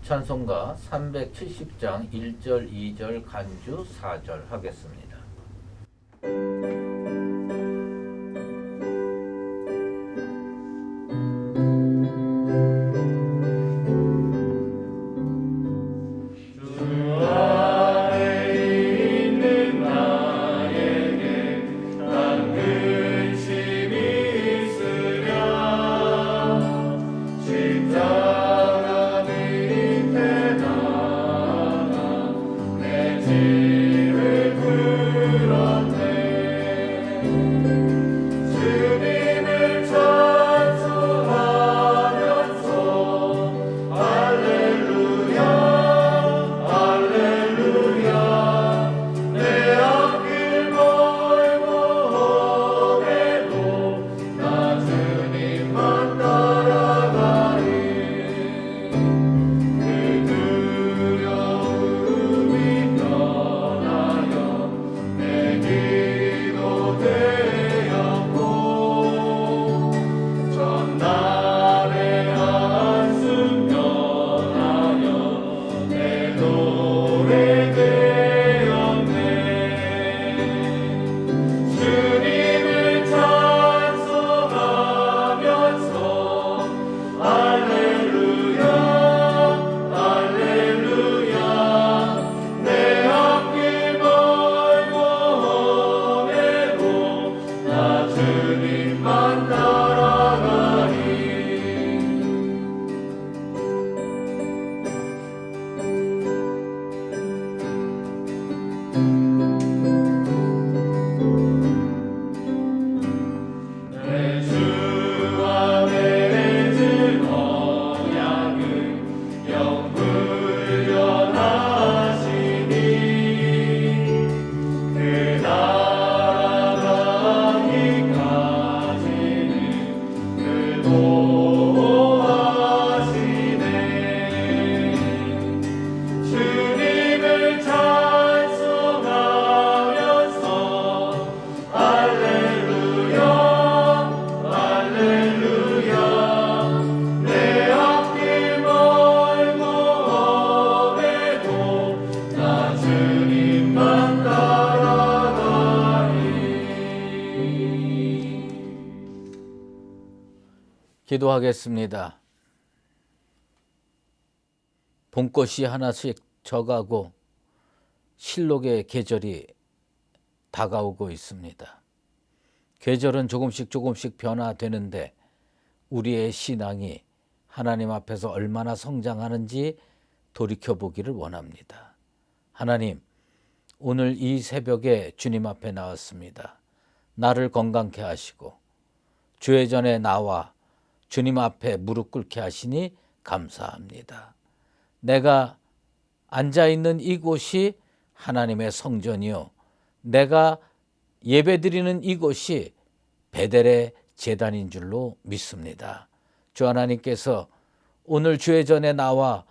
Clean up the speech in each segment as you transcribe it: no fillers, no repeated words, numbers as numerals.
찬송가 370장 1절, 2절, 간주 4절 하겠습니다. 기도하겠습니다. 봄꽃이 하나씩 져가고 실록의 계절이 다가오고 있습니다. 계절은 조금씩 변화되는데 우리의 신앙이 하나님 앞에서 얼마나 성장하는지 돌이켜보기를 원합니다. 하나님, 오늘 이 새벽에 주님 앞에 나왔습니다. 나를 건강케 하시고 주의 전에 나와 주님 앞에 무릎 꿇게 하시니 감사합니다. 내가 앉아있는 이곳이 하나님의 성전이요, 내가 예배드리는 이곳이 베델의 제단인 줄로 믿습니다. 주 하나님께서 오늘 주의 전에 나와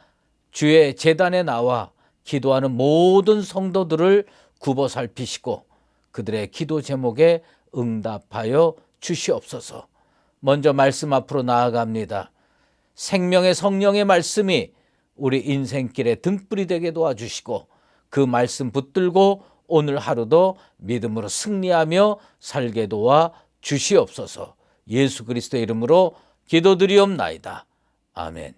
주의 제단에 나와 기도하는 모든 성도들을 굽어 살피시고 그들의 기도 제목에 응답하여 주시옵소서. 먼저 말씀 앞으로 나아갑니다. 생명의 성령의 말씀이 우리 인생길에 등불이 되게 도와주시고 그 말씀 붙들고 오늘 하루도 믿음으로 승리하며 살게 도와 주시옵소서. 예수 그리스도의 이름으로 기도드리옵나이다. 아멘.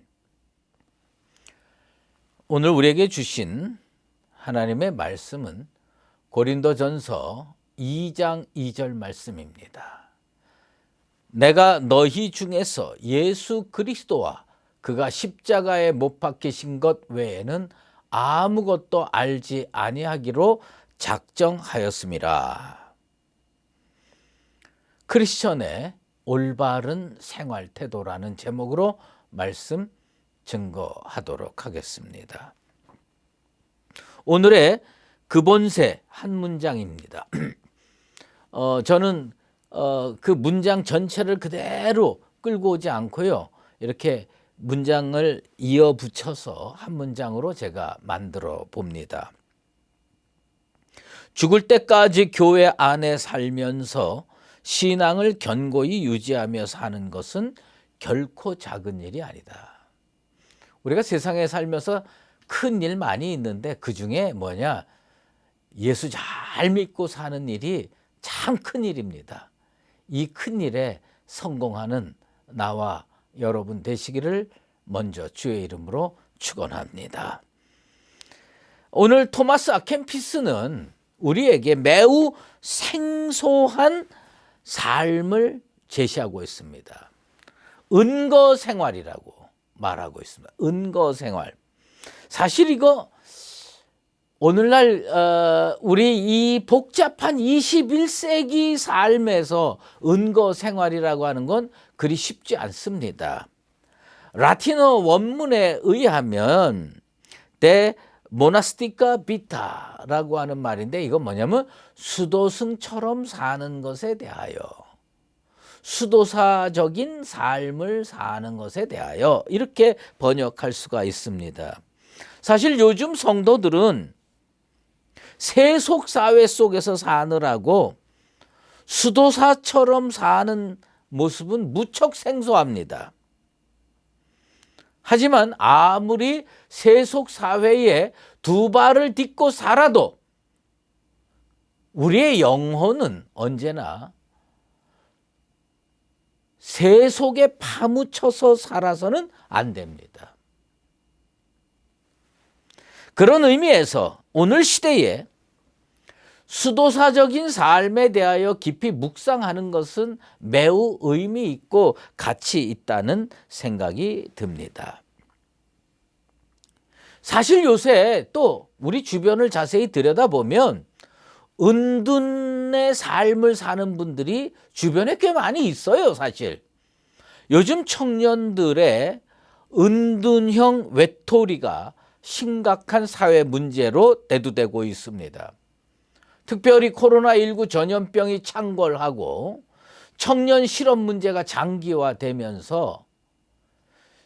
오늘 우리에게 주신 하나님의 말씀은 고린도전서 2장 2절 말씀입니다. 내가 너희 중에서 예수 그리스도와 그가 십자가에 못 박히신 것 외에는 아무것도 알지 아니하기로 작정하였음이라. 크리스천의 올바른 생활 태도라는 제목으로 말씀 증거하도록 하겠습니다. 오늘의 그본세 한 문장입니다. 저는 그 문장 전체를 그대로 끌고 오지 않고요, 이렇게 문장을 이어 붙여서 한 문장으로 제가 만들어 봅니다. 죽을 때까지 교회 안에 살면서 신앙을 견고히 유지하며 사는 것은 결코 작은 일이 아니다. 우리가 세상에 살면서 큰 일 많이 있는데 그중에 뭐냐? 예수 잘 믿고 사는 일이 참 큰 일입니다. 이 큰 일에 성공하는 나와 여러분 되시기를 먼저 주의 이름으로 축원합니다. 오늘 토마스 아켄피스는 우리에게 매우 생소한 삶을 제시하고 있습니다. 은거 생활이라고 말하고 있습니다. 은거 생활. 사실 이거 오늘날 우리 이 복잡한 21세기 삶에서 은거 생활이라고 하는 건 그리 쉽지 않습니다. 라틴어 원문에 의하면 데 모나스티카 비타라고 하는 말인데 이건 뭐냐면 수도승처럼 사는 것에 대하여, 수도사적인 삶을 사는 것에 대하여 이렇게 번역할 수가 있습니다. 사실 요즘 성도들은 세속사회 속에서 사느라고 수도사처럼 사는 모습은 무척 생소합니다. 하지만 아무리 세속사회에 두 발을 딛고 살아도 우리의 영혼은 언제나 세속에 파묻혀서 살아서는 안 됩니다. 그런 의미에서 오늘 시대에 수도사적인 삶에 대하여 깊이 묵상하는 것은 매우 의미 있고 가치 있다는 생각이 듭니다. 사실 요새 또 우리 주변을 자세히 들여다보면 은둔의 삶을 사는 분들이 주변에 꽤 많이 있어요, 사실. 요즘 청년들의 은둔형 외톨이가 심각한 사회 문제로 대두되고 있습니다. 특별히 코로나19 전염병이 창궐하고 청년 실업 문제가 장기화되면서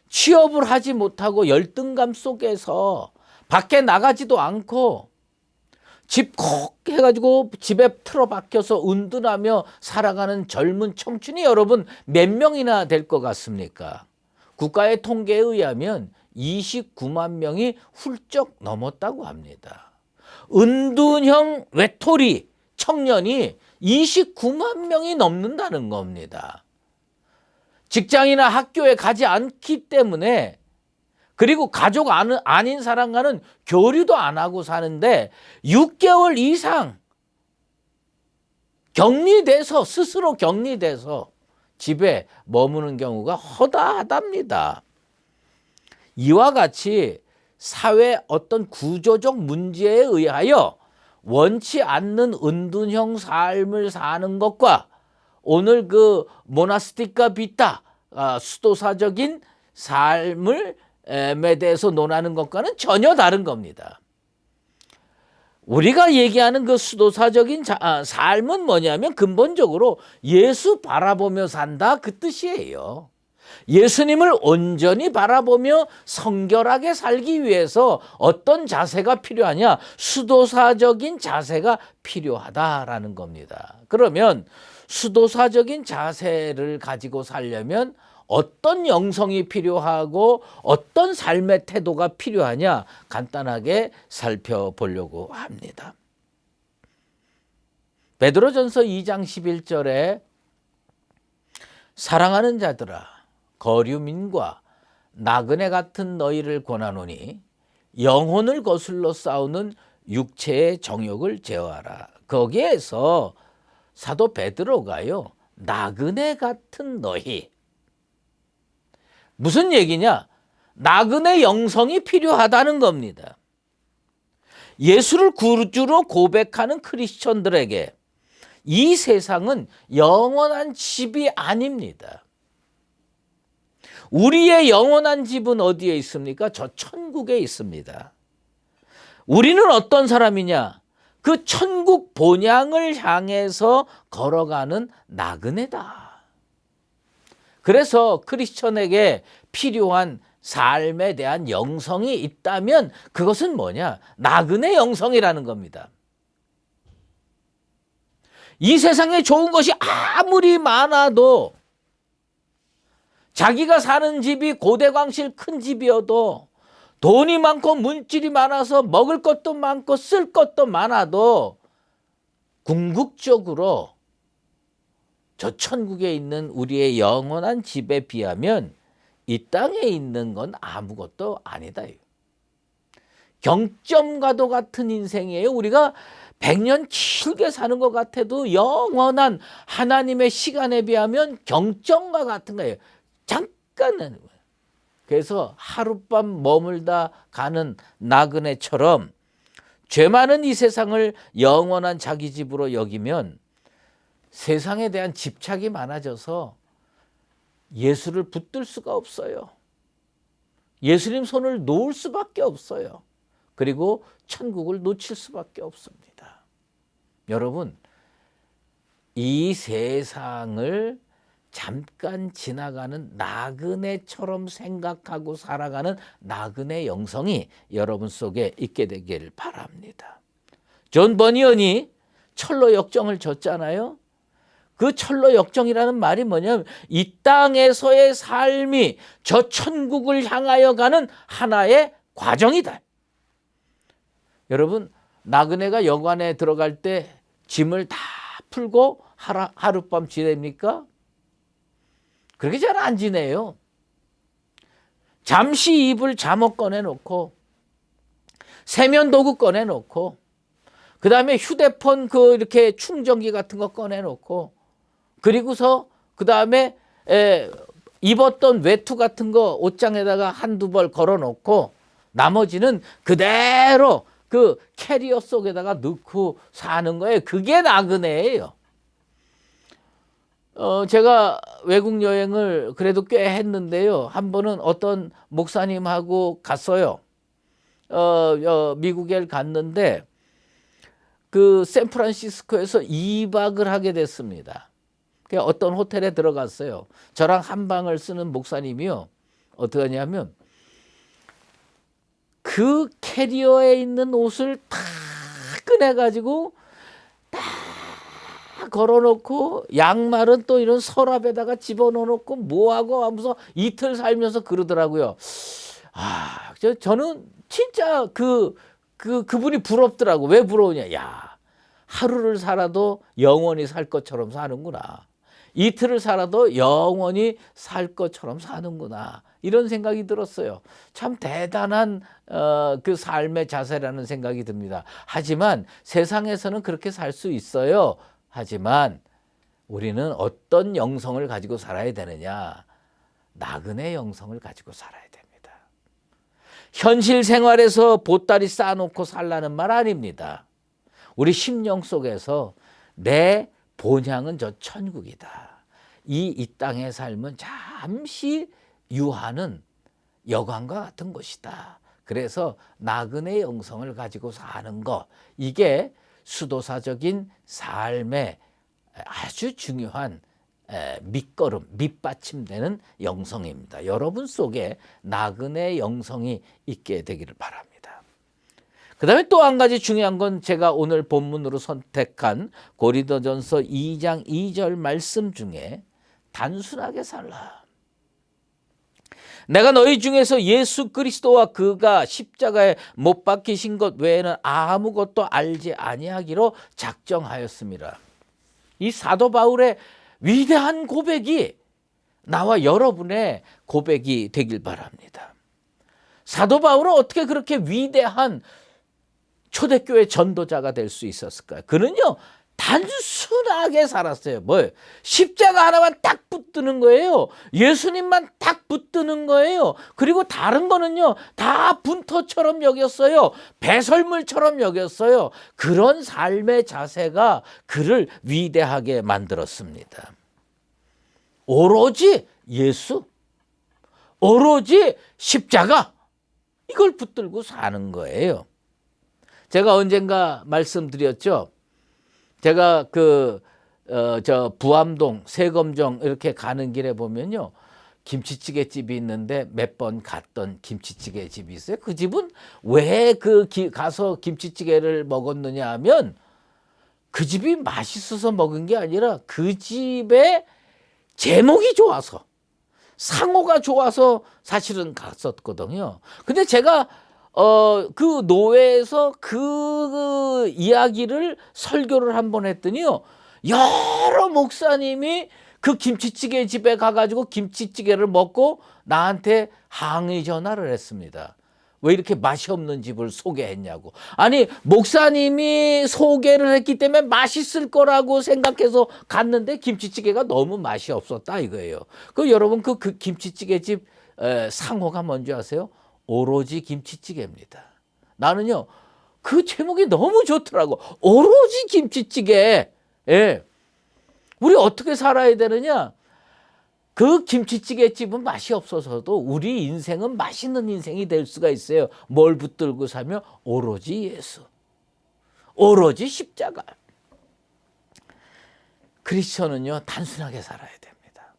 취업을 하지 못하고 열등감 속에서 밖에 나가지도 않고 집 콕 해가지고 집에 틀어박혀서 은둔하며 살아가는 젊은 청춘이 여러분 몇 명이나 될 것 같습니까? 국가의 통계에 의하면 29만 명이 훌쩍 넘었다고 합니다. 은둔형 외톨이 청년이 29만 명이 넘는다는 겁니다. 직장이나 학교에 가지 않기 때문에, 그리고 가족 아닌 사람과는 교류도 안 하고 사는데 6개월 이상 격리돼서, 스스로 격리돼서 집에 머무는 경우가 허다하답니다. 이와 같이 사회 어떤 구조적 문제에 의하여 원치 않는 은둔형 삶을 사는 것과 오늘 그 모나스티카 비타, 수도사적인 삶을 에 대해서 논하는 것과는 전혀 다른 겁니다. 우리가 얘기하는 그 수도사적인 삶은 뭐냐면 근본적으로 예수 바라보며 산다, 그 뜻이에요. 예수님을 온전히 바라보며 성결하게 살기 위해서 어떤 자세가 필요하냐? 수도사적인 자세가 필요하다라는 겁니다. 그러면 수도사적인 자세를 가지고 살려면 어떤 영성이 필요하고 어떤 삶의 태도가 필요하냐? 간단하게 살펴보려고 합니다. 베드로전서 2장 11절에 사랑하는 자들아, 거류민과 나그네 같은 너희를 권하노니 영혼을 거슬러 싸우는 육체의 정욕을 제어하라. 거기에서 사도 베드로가요, 나그네 같은 너희, 무슨 얘기냐? 나그네 영성이 필요하다는 겁니다. 예수를 구주로 고백하는 크리스천들에게 이 세상은 영원한 집이 아닙니다. 우리의 영원한 집은 어디에 있습니까? 저 천국에 있습니다. 우리는 어떤 사람이냐? 그 천국 본향을 향해서 걸어가는 나그네다. 그래서 크리스천에게 필요한 삶에 대한 영성이 있다면 그것은 뭐냐? 나그네 영성이라는 겁니다. 이 세상에 좋은 것이 아무리 많아도, 자기가 사는 집이 고대광실 큰 집이어도 돈이 많고 물질이 많아서 먹을 것도 많고 쓸 것도 많아도 궁극적으로 저 천국에 있는 우리의 영원한 집에 비하면 이 땅에 있는 건 아무것도 아니다. 경점과도 같은 인생이에요. 우리가 100년 길게 사는 것 같아도 영원한 하나님의 시간에 비하면 경점과 같은 거예요. 잠깐은. 그래서 하룻밤 머물다 가는 나그네처럼 죄 많은 이 세상을 영원한 자기 집으로 여기면 세상에 대한 집착이 많아져서 예수를 붙들 수가 없어요. 예수님 손을 놓을 수밖에 없어요. 그리고 천국을 놓칠 수밖에 없습니다. 여러분, 이 세상을 잠깐 지나가는 나그네처럼 생각하고 살아가는 나그네 영성이 여러분 속에 있게 되기를 바랍니다. 존 버니언이 철로 역정을 줬잖아요. 그 철로 역정이라는 말이 뭐냐면 이 땅에서의 삶이 저 천국을 향하여 가는 하나의 과정이다. 여러분, 나그네가 여관에 들어갈 때 짐을 다 풀고 하룻밤 지냅니까? 그렇게 잘 안 지내요. 잠시 입을 잠옷 꺼내놓고 세면도구 꺼내놓고 그 다음에 휴대폰 이렇게 충전기 같은 거 꺼내놓고 그리고서 그 다음에 입었던 외투 같은 거 옷장에다가 한두 벌 걸어놓고 나머지는 그대로 그 캐리어 속에다가 넣고 사는 거예요. 그게 나그네예요. 제가 외국 여행을 그래도 꽤 했는데요. 한 번은 어떤 목사님하고 갔어요. 미국에 갔는데 그 샌프란시스코에서 2박을 하게 됐습니다. 어떤 호텔에 들어갔어요. 저랑 한 방을 쓰는 목사님이요. 어떻게 하냐면 그 캐리어에 있는 옷을 다 꺼내가지고 다 걸어놓고 양말은 또 이런 서랍에다가 집어넣어놓고 뭐하고 하면서 이틀 살면서 그러더라고요. 저는 진짜 그분이 부럽더라고. 왜 부러우냐. 야, 하루를 살아도 영원히 살 것처럼 사는구나. 이틀을 살아도 영원히 살 것처럼 사는구나. 이런 생각이 들었어요. 참 대단한 그 삶의 자세라는 생각이 듭니다. 하지만 세상에서는 그렇게 살 수 있어요. 하지만 우리는 어떤 영성을 가지고 살아야 되느냐? 나그네 영성을 가지고 살아야 됩니다. 현실 생활에서 보따리 쌓아놓고 살라는 말 아닙니다. 우리 심령 속에서 내 본향은 저 천국이다. 이 땅의 삶은 잠시 유하는 여관과 같은 것이다. 그래서 나그네 영성을 가지고 사는 것, 이게 수도사적인 삶의 아주 중요한 밑거름, 밑받침되는 영성입니다. 여러분 속에 나그네 영성이 있게 되기를 바랍니다. 그 다음에 또 한 가지 중요한 건 제가 오늘 본문으로 선택한 고린도전서 2장 2절 말씀 중에 단순하게 살라. 내가 너희 중에서 예수 그리스도와 그가 십자가에 못 박히신 것 외에는 아무것도 알지 아니하기로 작정하였습니다. 이 사도 바울의 위대한 고백이 나와 여러분의 고백이 되길 바랍니다. 사도 바울은 어떻게 그렇게 위대한 초대교회 전도자가 될 수 있었을까요? 그는요, 단순하게 살았어요. 뭐예요? 십자가 하나만 딱 붙드는 거예요. 예수님만 딱 붙드는 거예요. 그리고 다른 거는요, 다 분토처럼 여겼어요. 배설물처럼 여겼어요. 그런 삶의 자세가 그를 위대하게 만들었습니다. 오로지 예수, 오로지 십자가, 이걸 붙들고 사는 거예요. 제가 언젠가 말씀드렸죠. 제가 부암동 세검정 이렇게 가는 길에 보면요, 김치찌개 집이 있는데 몇 번 갔던 김치찌개 집이 있어요. 그 집은 왜 가서 김치찌개를 먹었느냐 하면 그 집이 맛있어서 먹은 게 아니라 그 집의 제목이 좋아서, 상호가 좋아서 사실은 갔었거든요. 근데 제가 그 노회에서 그 이야기를 설교를 한번 했더니요, 여러 목사님이 그 김치찌개 집에 가가지고 김치찌개를 먹고 나한테 항의 전화를 했습니다. 왜 이렇게 맛이 없는 집을 소개했냐고. 아니, 목사님이 소개를 했기 때문에 맛있을 거라고 생각해서 갔는데 김치찌개가 너무 맛이 없었다 이거예요. 그 여러분 그 김치찌개 집 상호가 뭔지 아세요? 오로지 김치찌개입니다. 나는요, 그 제목이 너무 좋더라고. 오로지 김치찌개. 예. 우리 어떻게 살아야 되느냐? 그 김치찌개 집은 맛이 없어서도 우리 인생은 맛있는 인생이 될 수가 있어요. 뭘 붙들고 살며? 오로지 예수. 오로지 십자가. 크리스천은요, 단순하게 살아야 됩니다.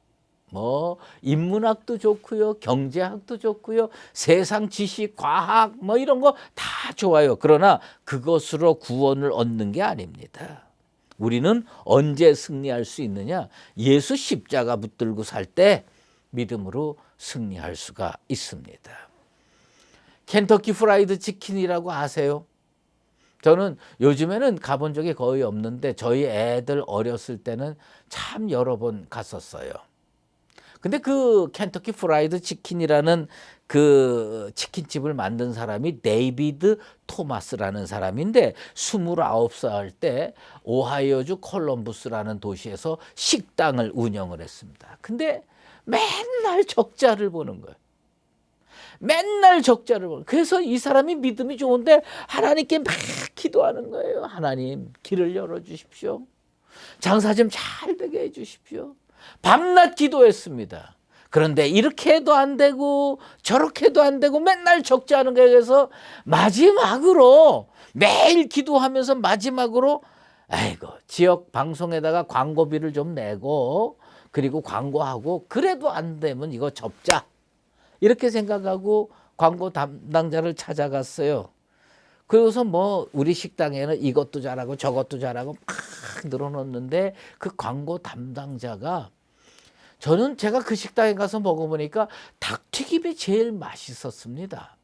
뭐 인문학도 좋고요, 경제학도 좋고요, 세상 지식, 과학 뭐 이런 거 다 좋아요. 그러나 그것으로 구원을 얻는 게 아닙니다. 우리는 언제 승리할 수 있느냐? 예수 십자가 붙들고 살 때 믿음으로 승리할 수가 있습니다. 켄터키 프라이드 치킨이라고 아세요? 저는 요즘에는 가본 적이 거의 없는데 저희 애들 어렸을 때는 참 여러 번 갔었어요. 근데 그 켄터키 프라이드 치킨이라는 그 치킨집을 만든 사람이 데이비드 토마스라는 사람인데 29살 때 오하이오주 콜럼부스라는 도시에서 식당을 운영을 했습니다. 근데 맨날 적자를 보는 거예요. 맨날 적자를 보는 거예요. 그래서 이 사람이 믿음이 좋은데 하나님께 막 기도하는 거예요. 하나님, 길을 열어주십시오. 장사 좀 잘 되게 해주십시오. 밤낮 기도했습니다. 그런데 이렇게 해도 안 되고 저렇게 해도 안 되고 맨날 적자하는 거에 대해서 마지막으로 매일 기도하면서 마지막으로 아이고, 지역 방송에다가 광고비를 좀 내고 그리고 광고하고 그래도 안 되면 이거 접자. 이렇게 생각하고 광고 담당자를 찾아갔어요. 그래서 뭐 우리 식당에는 이것도 잘하고 저것도 잘하고 막 늘어놓는데 그 광고 담당자가, 저는 제가 그 식당에 가서 먹어보니까 닭튀김이 제일 맛있었습니다.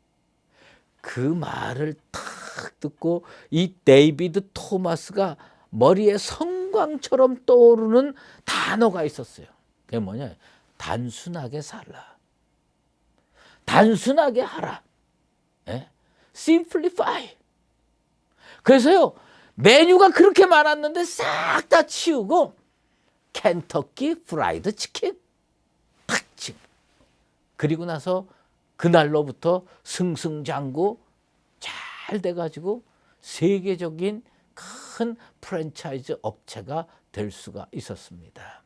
그 말을 탁 듣고 이 데이비드 토마스가 머리에 성광처럼 떠오르는 단어가 있었어요. 그게 뭐냐? 단순하게 살라. 단순하게 하라. 예? Simplify. 그래서요, 메뉴가 그렇게 많았는데 싹 다 치우고 켄터키 프라이드 치킨 탁 치고, 그리고 나서 그날로부터 승승장구 잘 돼가지고 세계적인 큰 프랜차이즈 업체가 될 수가 있었습니다.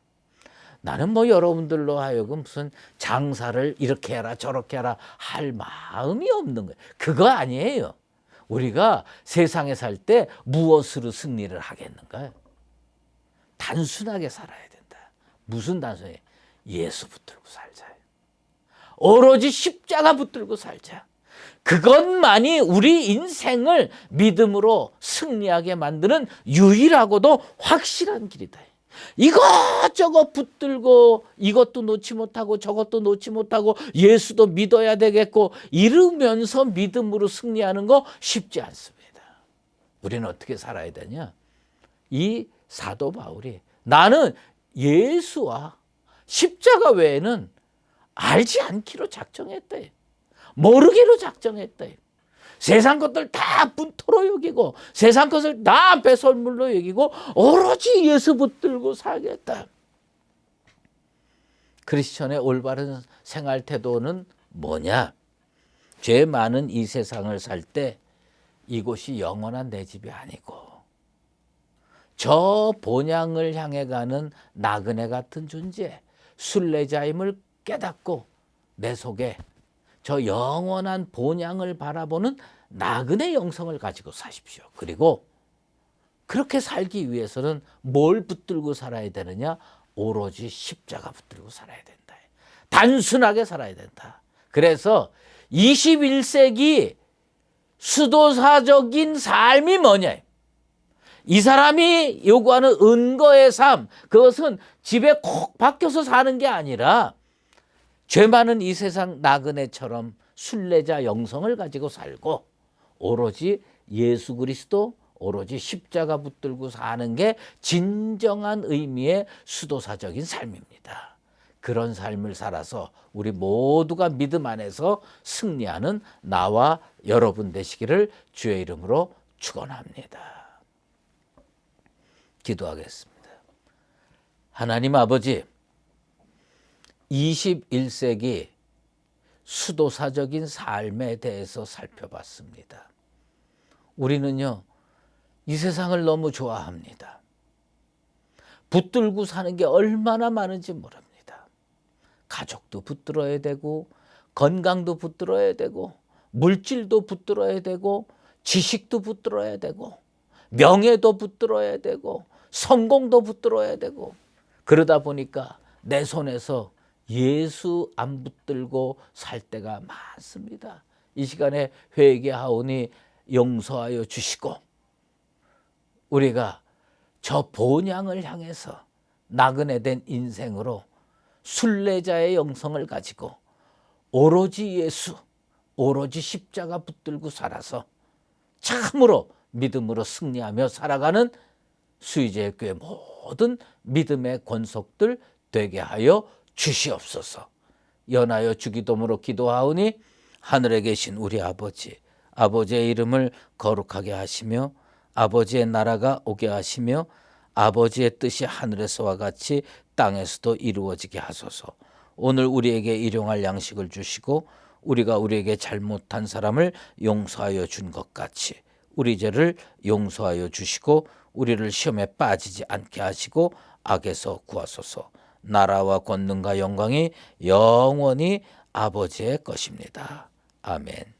나는 뭐 여러분들로 하여금 무슨 장사를 이렇게 해라 저렇게 해라 할 마음이 없는 거예요. 그거 아니에요. 우리가 세상에 살 때 무엇으로 승리를 하겠는가요? 단순하게 살아야 된다. 무슨 단순해? 예수 붙들고 살자. 오로지 십자가 붙들고 살자. 그것만이 우리 인생을 믿음으로 승리하게 만드는 유일하고도 확실한 길이다. 이것저것 붙들고 이것도 놓지 못하고 저것도 놓지 못하고 예수도 믿어야 되겠고 이러면서 믿음으로 승리하는 거 쉽지 않습니다. 우리는 어떻게 살아야 되냐? 이 사도 바울이 나는 예수와 십자가 외에는 알지 않기로 작정했다. 모르기로 작정했다. 세상 것들 다 분토로 여기고 세상 것을 다 배설물로 여기고 오로지 예수 붙들고 살겠다. 크리스천의 올바른 생활 태도는 뭐냐? 죄 많은 이 세상을 살 때 이곳이 영원한 내 집이 아니고 저 본향을 향해 가는 나그네 같은 존재, 순례자임을 깨닫고 내 속에 저 영원한 본향을 바라보는 나그네 영성을 가지고 사십시오. 그리고 그렇게 살기 위해서는 뭘 붙들고 살아야 되느냐? 오로지 십자가 붙들고 살아야 된다. 단순하게 살아야 된다. 그래서 21세기 수도사적인 삶이 뭐냐? 이 사람이 요구하는 은거의 삶, 그것은 집에 콕 박혀서 사는 게 아니라 죄 많은 이 세상 나그네처럼 순례자 영성을 가지고 살고 오로지 예수 그리스도, 오로지 십자가 붙들고 사는 게 진정한 의미의 수도사적인 삶입니다. 그런 삶을 살아서 우리 모두가 믿음 안에서 승리하는 나와 여러분 되시기를 주의 이름으로 축원합니다. 기도하겠습니다. 하나님 아버지, 21세기 수도사적인 삶에 대해서 살펴봤습니다. 우리는요, 이 세상을 너무 좋아합니다. 붙들고 사는 게 얼마나 많은지 모릅니다. 가족도 붙들어야 되고, 건강도 붙들어야 되고, 물질도 붙들어야 되고, 지식도 붙들어야 되고, 명예도 붙들어야 되고, 성공도 붙들어야 되고, 그러다 보니까 내 손에서 예수 안 붙들고 살 때가 많습니다. 이 시간에 회개하오니 용서하여 주시고, 우리가 저 본향을 향해서 나그네 된 인생으로 순례자의 영성을 가지고 오로지 예수, 오로지 십자가 붙들고 살아서 참으로 믿음으로 승리하며 살아가는 수의제 교회 모든 믿음의 권속들 되게 하여 주시옵소서. 연하여 주기도문으로 기도하오니 하늘에 계신 우리 아버지, 아버지의 이름을 거룩하게 하시며 아버지의 나라가 오게 하시며 아버지의 뜻이 하늘에서와 같이 땅에서도 이루어지게 하소서. 오늘 우리에게 일용할 양식을 주시고 우리가 우리에게 잘못한 사람을 용서하여 준 것 같이 우리 죄를 용서하여 주시고 우리를 시험에 빠지지 않게 하시고 악에서 구하소서. 나라와 권능과 영광이 영원히 아버지의 것입니다. 아멘.